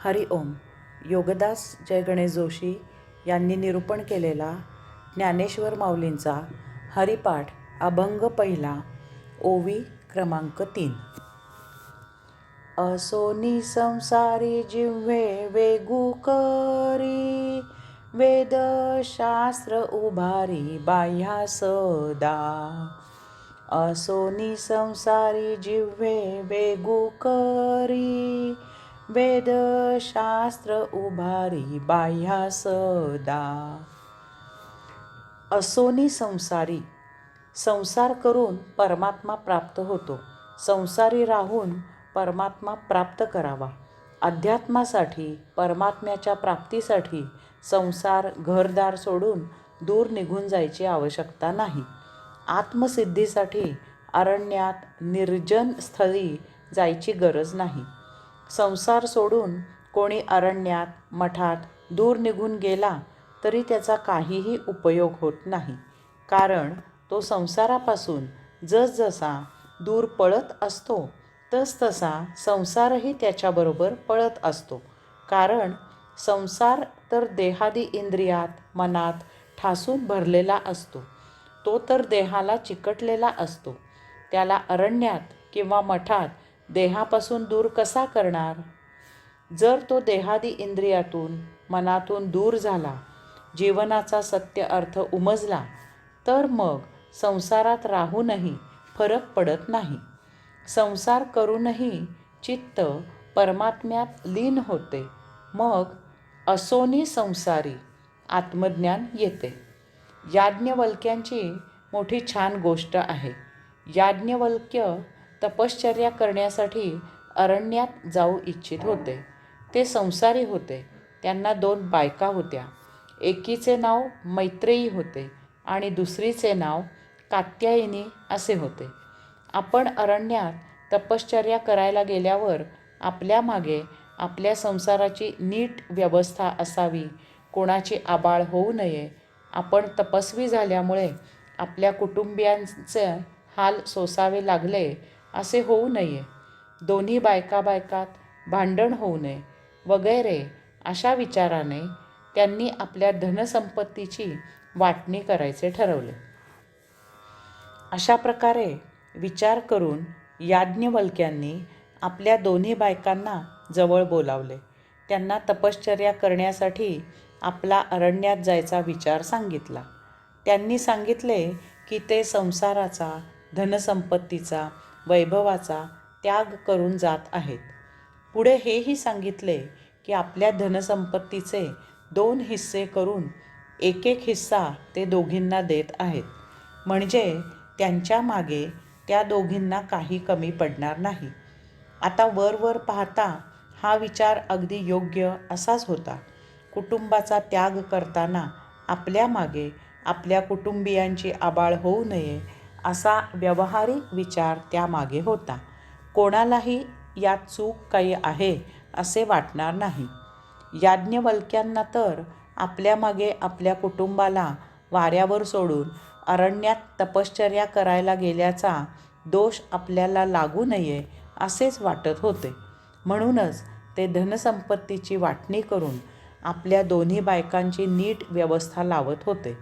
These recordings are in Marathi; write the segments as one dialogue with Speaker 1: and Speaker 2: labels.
Speaker 1: हरि ओम. योगदास जय गणेश जोशी यांनी निरूपण केलेला ज्ञानेश्वर माऊलींचा हरिपाठ अभंग पहिला, ओवी क्रमांक 3. असोनी संसारी जिव्हे वेगू करी, वेदशास्त्र उभारी बाह्या सदा. असोनी संसारी जिव्हे वेगू करी, वेदशास्त्र उभारी बाह्या सदा. असोनी संसारी, संसार करून परमात्मा प्राप्त होतो. संसारी राहून परमात्मा प्राप्त करावा. अध्यात्मासाठी, परमात्म्याच्या प्राप्तीसाठी संसार घरदार सोडून दूर निघून जायची आवश्यकता नाही. आत्मसिद्धीसाठी अरण्यात निर्जन स्थळी जायची गरज नाही. संसार सोडून कोणी अरण्यात, मठात दूर निघून गेला तरी त्याचा काहीही उपयोग होत नाही. कारण तो संसारापासून जसजसा दूर पळत असतो तसतसा संसारही त्याच्याबरोबर पळत असतो. कारण संसार तर देहादी इंद्रियात, मनात ठासून भरलेला असतो. तो तर देहाला चिकटलेला असतो. त्याला अरण्यात किंवा मठात देहापासून दूर कसा करणार? जर तो देहादी इंद्रियातून, मनातून दूर झाला, जीवनाचा सत्य अर्थ उमजला, तर मग संसारात राहूनही फरक पडत नाही. संसार करूनही चित्त परमात्म्यात लीन होते. मग असोनी संसारी आत्मज्ञान येते. याज्ञवल्क्यांची मोठी छान गोष्ट आहे. याज्ञवल्क्य तपश्चर्या करण्यासाठी अरण्यात जाऊ इच्छित होते. ते संसारी होते. त्यांना 2 बायका होत्या. एकीचे नाव मैत्रेयी होते आणि दुसरीचे नाव कात्यायनी असे होते. आपण अरण्यात तपश्चर्या करायला गेल्यावर आपल्या मागे आपल्या संसाराची नीट व्यवस्था असावी. कोणाची आबाळ होऊ नये. आपण तपस्वी झाल्यामुळे आपल्या कुटुंबियांचे हाल सोसावे लागले असे होऊ नये. दोन्ही बायकात भांडण होऊ नये वगैरे अशा विचाराने त्यांनी आपल्या धनसंपत्तीची वाटणी करायचे ठरवले. अशा प्रकारे विचार करून याज्ञवल्क्यांनी आपल्या दोन्ही बायकांना जवळ बोलावले. त्यांना तपश्चर्या करण्यासाठी आपला अरण्यात जायचा विचार सांगितला. त्यांनी सांगितले की ते संसाराचा, धनसंपत्तीचा, वैभवाचा त्याग करून जात आहेत. पुढे हेही सांगितले की आपल्या धनसंपत्तीचे 2 हिस्से करून एक हिस्सा ते दोघींना देत आहेत. म्हणजे त्यांच्या मागे त्या दोघींना काही कमी पडणार नाही. आता वर पाहता हा विचार अगदी योग्य असाच होता. कुटुंबाचा त्याग करताना आपल्या मागे आपल्या कुटुंबियांची आबाळ होऊ नये असा व्यावहारिक विचार त्यामागे होता. कोणालाही यात चूक काही आहे असे वाटणार नाही. याज्ञवल्क्यांना तर आपल्या मागे आपल्या कुटुंबाला वाऱ्यावर सोडून अरण्यात तपश्चर्या करायला गेल्याचा दोष आपल्याला लागू नये असेच वाटत होते. म्हणूनच ते धनसंपत्तीची वाटणी करून आपल्या दोन्ही बायकांची नीट व्यवस्था लावत होते.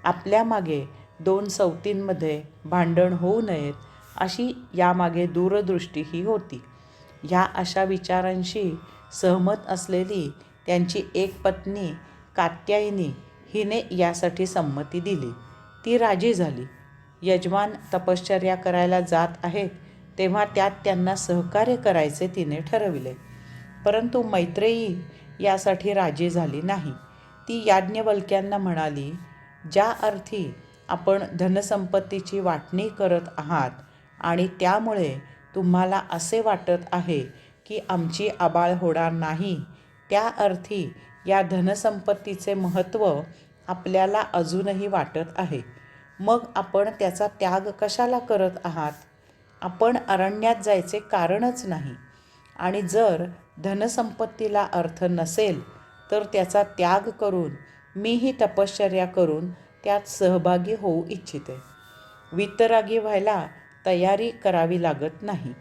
Speaker 1: आपल्या मागे 2 सवतींमध्ये भांडण होऊ नयेत अशी यामागे दूरदृष्टीही होती. ह्या अशा विचारांशी सहमत असलेली त्यांची एक पत्नी कात्यायनी हिने यासाठी संमती दिली. ती राजी झाली. यजमान तपश्चर्या करायला जात आहेत तेव्हा त्यात त्यांना सहकार्य करायचे तिने ठरविले. परंतु मैत्रेयी यासाठी राजी झाली नाही. ती याज्ञवल्क्यांना म्हणाली, ज्या अर्थी आपण धनसंपत्तीची वाटणी करत आहात आणि त्यामुळे तुम्हाला असे वाटत आहे की आमची आबाळ होणार नाही, त्या अर्थी या धनसंपत्तीचे महत्त्व आपल्याला अजूनही वाटत आहे. मग आपण त्याचा त्याग कशाला करत आहात? आपण अरण्यात जायचे कारणच नाही. आणि जर धनसंपत्तीला अर्थ नसेल तर त्याचा त्याग करून मीही तपश्चर्या करून त्यात सहभागी होऊ इच्छिते. वितरागी व्हायला तयारी करावी लागत नाही.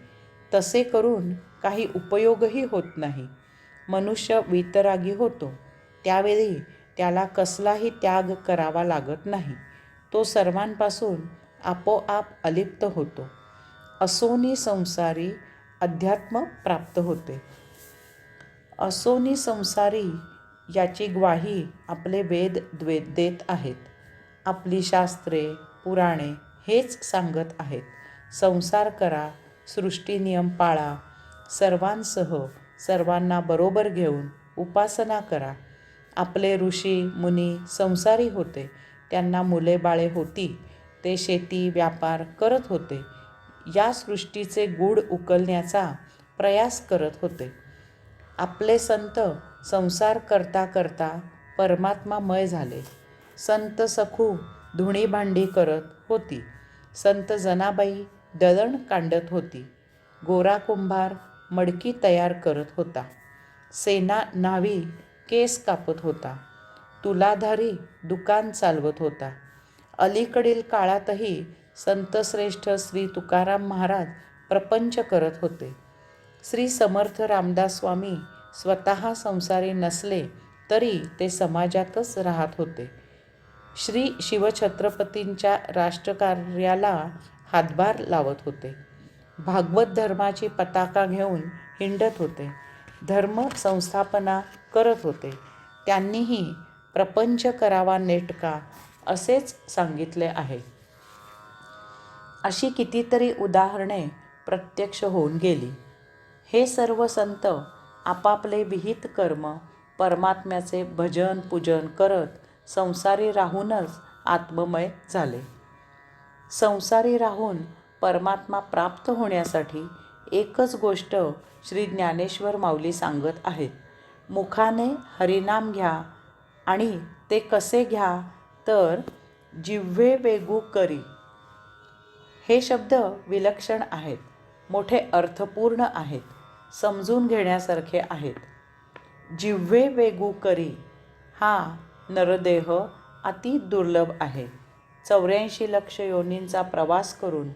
Speaker 1: तसे करून काही उपयोगही होत नाही. मनुष्य वीतरागी होतो त्यावेळी त्याला कसलाही त्याग करावा लागत नाही. तो सर्वांपासून आपोआप अलिप्त होतो. असोनी संसारी अध्यात्म प्राप्त होते. असोनी संसारी याची ग्वाही आपले वेद देत आहेत. आपली शास्त्रे पुराणे हेच सांगत आहेत. संसार करा, सृष्टी नियम पाळा, सर्वांसह सर्वांना बरोबर घेऊन उपासना करा. आपले ऋषी मुनी संसारी होते. त्यांना मुले बाळे होती. ते शेती व्यापार करत होते. या सृष्टीचे गूढ उकलण्याचा प्रयास करत होते. आपले संत संसार करता करता परमात्मामय झाले. संत सखू धुणी भांडी करत होती. संत जनाबाई दळण कांडत होती. गोरा कुंभार मडकी तयार करत होता. सेना न्हावी केस कापत होता. तुलाधारी दुकान चालवत होता. अलीकडील काळातही संतश्रेष्ठ श्री तुकाराम महाराज प्रपंच करत होते. श्री समर्थ रामदास स्वामी स्वतः संसारी नसले तरी ते समाजातच राहत होते. श्री शिवछत्रपतींच्या राष्ट्रकार्याला हातभार लावत होते. भागवत धर्माची पताका घेऊन हिंडत होते. धर्म संस्थापना करत होते. त्यांनीही प्रपंच करावा नेटका असेच सांगितले आहे. अशी कितीतरी उदाहरणे प्रत्यक्ष होऊन गेली. हे सर्व संत आपापले विहित कर्म परमात्म्याचे भजन पूजन करत संसारी राहूनच आत्ममय झाले. संसारी राहून परमात्मा प्राप्त होण्यासाठी एकच गोष्ट श्री ज्ञानेश्वर माऊली सांगत आहेत. मुखाने हरिनाम घ्या आणि ते कसे घ्या तर जिव्हे वेगू करी. हे शब्द विलक्षण आहेत. मोठे अर्थपूर्ण आहेत. समजून घेण्यासारखे आहेत. जिव्हे वेगू करी हा नरदेह अति दुर्लभ आहे. 84 लक्ष योनींचा प्रवास करून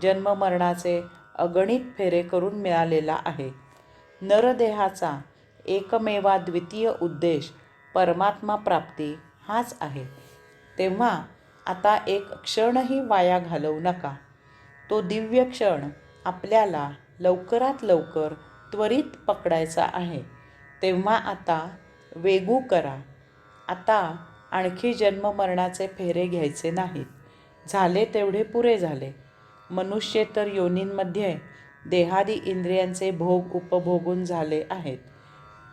Speaker 1: जन्ममरणाचे अगणित फेरे करून मिळालेला आहे. नरदेहाचा एकमेवा द्वितीय उद्देश परमात्मा प्राप्ती हाच आहे. तेव्हा आता एक क्षणही वाया घालवू नका. तो दिव्य क्षण आपल्याला लवकरात लवकर त्वरित पकडायचा आहे. तेव्हा आता वेगू करा. आता आणखी जन्ममरणाचे फेरे घ्यायचे नाहीत. झाले तेवढे पुरे झाले. मनुष्येतर योनींमध्ये देहादी इंद्रियांचे भोग उपभोगून झाले आहेत.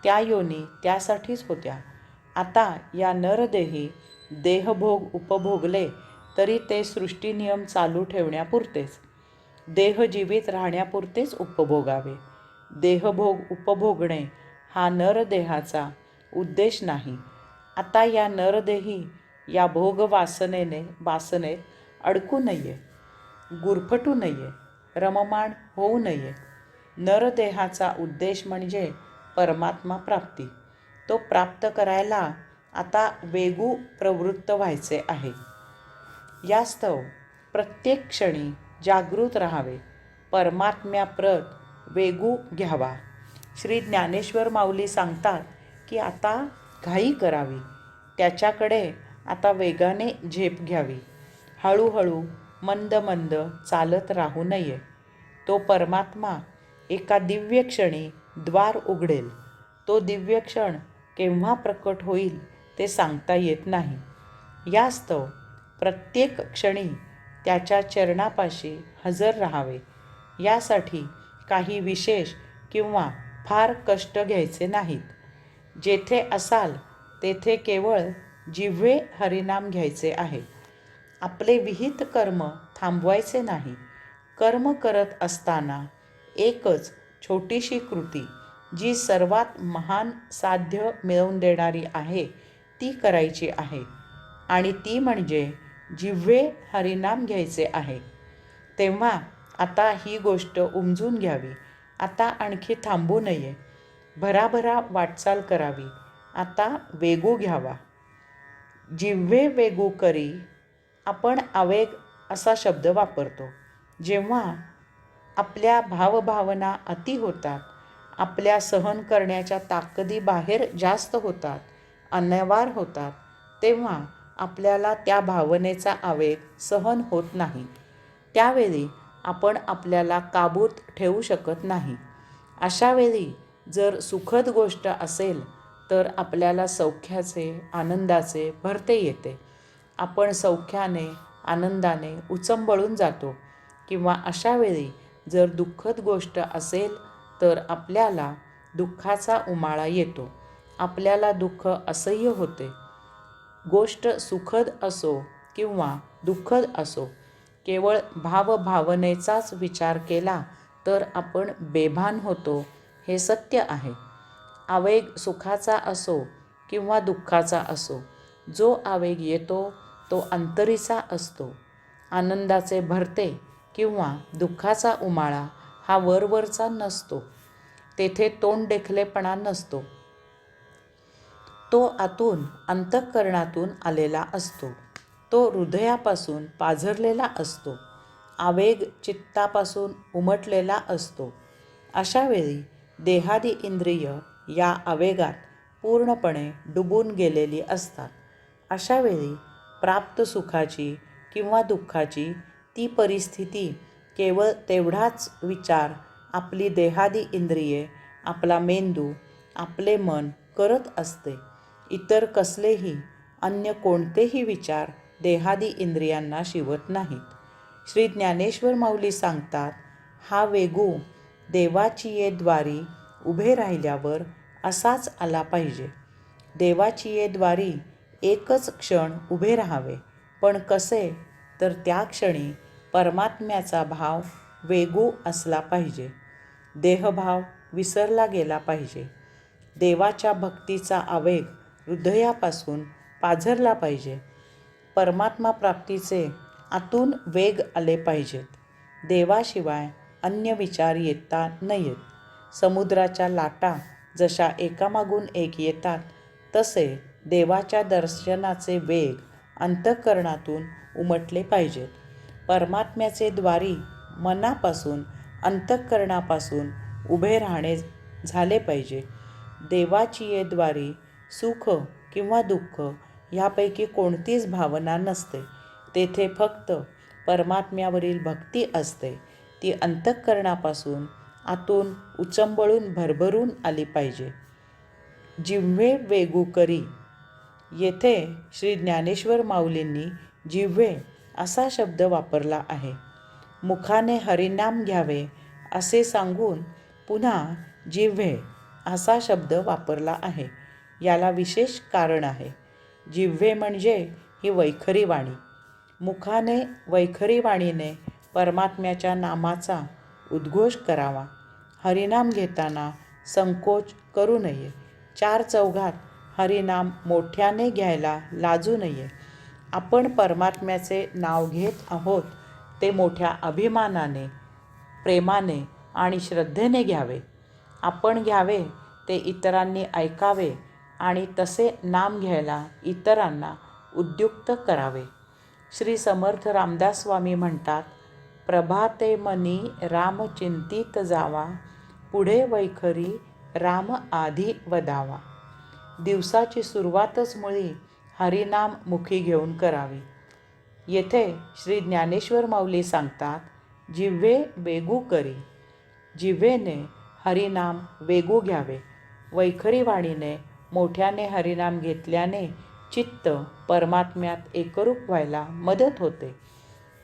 Speaker 1: त्या योनी त्यासाठीच होत्या. आता या नरदेही देहभोग उपभोगले तरी ते सृष्टीनियम चालू ठेवण्यापुरतेच, देह जीवित राहण्यापुरतेच उपभोगावे. देहभोग उपभोगणे हा नरदेहाचा उद्देश नाही. आता या नरदेही या भोग वासनेत अडकू नये, गुरफटू नये, रममाण होऊ नये. नरदेहाचा उद्देश म्हणजे परमात्मा प्राप्ती. तो प्राप्त करायला आता वेगू प्रवृत्त व्हायचे आहे. यास्तव प्रत्येक क्षणी जागृत राहावे. परमात्म्याप्रत वेगू घ्यावा. श्री ज्ञानेश्वर माऊली सांगतात की आता घाई करावी. त्याच्याकडे आता वेगाने झेप घ्यावी. हळूहळू मंद मंद चालत राहू नये. तो परमात्मा एका दिव्य क्षणी द्वार उघडेल. तो दिव्य क्षण केव्हा प्रकट होईल ते सांगता येत नाही. यास्तव प्रत्येक क्षणी त्याच्या चरणापाशी हजर राहावे. यासाठी काही विशेष किंवा फार कष्ट घ्यायचे नाहीत. जेथे असाल तेथे केवळ जिव्हे हरिनाम घ्यायचे आहे. आपले विहित कर्म थांबवायचे नाही. कर्म करत असताना एकच छोटीशी कृती जी सर्वात महान साध्य मिळवून देणारी आहे ती करायची आहे. आणि ती म्हणजे जिव्हे हरिनाम घ्यायचे आहे. तेव्हा आता ही गोष्ट उमजून घ्यावी. आता आणखी थांबू नये. भराभरा वाटचाल करावी. आता वेगू घ्यावा. जिव्हे वेगू करी. आपण आवेग असा शब्द वापरतो जेव्हा आपल्या भावभावना अति होतात आपल्या सहन करण्याच्या ताकदी बाहेर जास्त होतात, अनवार होतात, तेव्हा आपल्याला त्या भावनेचा आवेग सहन होत नाही. त्यावेळी आपण आपल्याला काबूत ठेवू शकत नाही. अशावेळी जर सुखद गोष्ट असेल तर आपल्याला सौख्याचे, आनंदाचे भरते येते. आपण सौख्याने, आनंदाने उचंबळून जातो. किंवा अशावेळी जर दुःखद गोष्ट असेल तर आपल्याला दुःखाचा उमाळा येतो. आपल्याला दुःख असह्य होते. गोष्ट सुखद असो किंवा दुःखद असो, केवळ भावभावनेचाच विचार केला तर आपण बेभान होतो, हे सत्य आहे. आवेग सुखाचा असो किंवा दुःखाचा असो, जो आवेग येतो तो अंतरीचा असतो. आनंदाचे भरते किंवा दुःखाचा उमाळा हा वरवरचा नसतो. तेथे तोंडदेखलेपणा नसतो. तो आतून, अंतःकरणातून आलेला असतो. तो हृदयापासून पाझरलेला असतो. आवेग चित्तापासून उमटलेला असतो. अशावेळी देहादी इंद्रिय या आवेगात पूर्णपणे डुबून गेलेली असतात. अशावेळी प्राप्त सुखाची किंवा दुःखाची ती परिस्थिती केवळ तेवढाच विचार आपली देहादी इंद्रिये, आपला मेंदू, आपले मन करत असते. इतर कसलेही अन्य कोणतेही विचार देहादी इंद्रियांना शिवत नाहीत. श्री ज्ञानेश्वर माऊली सांगतात, हा वेगू देवाचिये द्वारी उभे राहिल्यावर असाच आला पाहिजे. देवाचिये द्वारी एकच क्षण उभे राहावे, पण कसे, तर त्या क्षणी परमात्म्याचा भाव वेगू असला पाहिजे. देहभाव विसरला गेला पाहिजे. देवाच्या भक्तीचा आवेग हृदयापासून पाझरला पाहिजे. परमात्मा प्राप्तीचे आतून वेग आले पाहिजेत. देवाशिवाय अन्य विचार येता नयेत. समुद्राच्या लाटा जशा एकामागून एक येतात, तसे देवाच्या दर्शनाचे वेग अंतःकरणातून उमटले पाहिजेत. परमात्म्याचे द्वारी मनापासून, अंतःकरणापासून उभे राहणे झाले पाहिजे. देवाचिये द्वारी सुख किंवा दुःख ह्यापैकी कोणतीच भावना नसते. तेथे फक्त परमात्म्यावरील भक्ती असते. ती अंतःकरणापासून आतून उचंबळून भरभरून आली पाहिजे. जिव्हे वेगू करी. येथे श्री ज्ञानेश्वर माऊलींनी जिव्हे असा शब्द वापरला आहे. मुखाने हरिनाम घ्यावे असे सांगून पुन्हा जिव्हे असा शब्द वापरला आहे. याला विशेष कारण आहे. जिव्हे म्हणजे ही वैखरी वाणी. मुखाने वैखरी वाणीने परमात्म्याच्या नामाचा उद्घोष करावा. हरिनाम घेताना संकोच करू नये. चार चौघात हरिनाम मोठ्याने घ्यायला लाजू नये. आपण परमात्म्याचे नाव घेत आहोत ते मोठ्या अभिमानाने, प्रेमाने आणि श्रद्धेने घ्यावे. आपण घ्यावे ते इतरांनी ऐकावे आणि तसे नाम घ्यायला इतरांना उद्युक्त करावे. श्री समर्थ रामदास स्वामी म्हणतात, प्रभाते मनी राम चिंतित जावा, पुढे वैखरी राम आधी वदावा. दिवसाची सुरुवातच मुळी हरिनाम मुखी घेऊन करावी. येथे श्री ज्ञानेश्वर माऊली सांगतात, जिव्हे वेगू करी. जिव्हेने हरिनाम वेगू घ्यावे. वैखरी वाणीने मोठ्याने हरिनाम घेतल्याने चित्त परमात्म्यात एकरूप व्हायला मदत होते.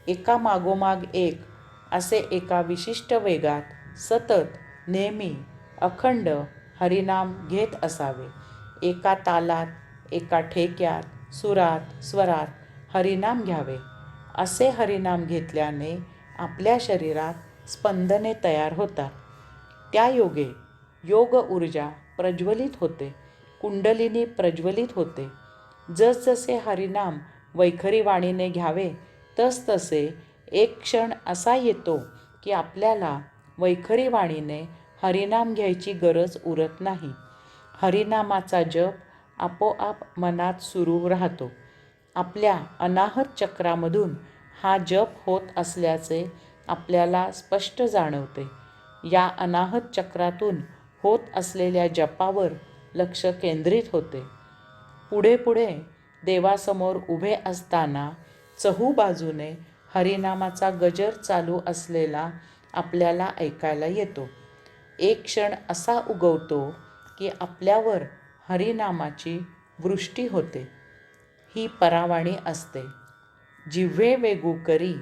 Speaker 1: एका मागोमाग एक असे एका विशिष्ट वेगात सतत, नेहमी, अखंड हरिनाम घेत असावे. एका तालात, एका ठेक्यात, सुरात, स्वरात हरिनाम घ्यावे. असे हरिनाम घेतल्याने आपल्या शरीरात स्पंदने तयार होतात. त्या योगे योग ऊर्जा प्रज्वलित होते, कुंडलिनी प्रज्वलित होते. जसजसे हरिनाम वैखरी वाणीने घ्यावे तसतसे एक क्षण असा येतो की आपल्याला वैखरी वाणीने हरिनाम घ्यायची गरज उरत नाही. हरिनामाचा जप आपोआप मनात सुरू राहतो. आपल्या अनाहत चक्रामधून हा जप होत असल्याचे आपल्याला स्पष्ट जाणवते. या अनाहत चक्रातून होत असलेल्या जपावर लक्ष केंद्रित होते. पुढे पुढे देवासमोर उभे असताना चहूबाजूने हरिनामाचा गजर चालू असलेला आपल्याला ऐकायला येतो. एक क्षण असा उगवतो की आपल्यावर हरिनामाची वृष्टी होते. ही परावाणी असते. जिव्हे वेगू करी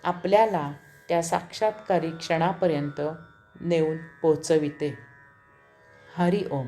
Speaker 1: आपल्याला त्या साक्षात्कारी क्षणापर्यंत नेऊन पोचविते. हरि ओम.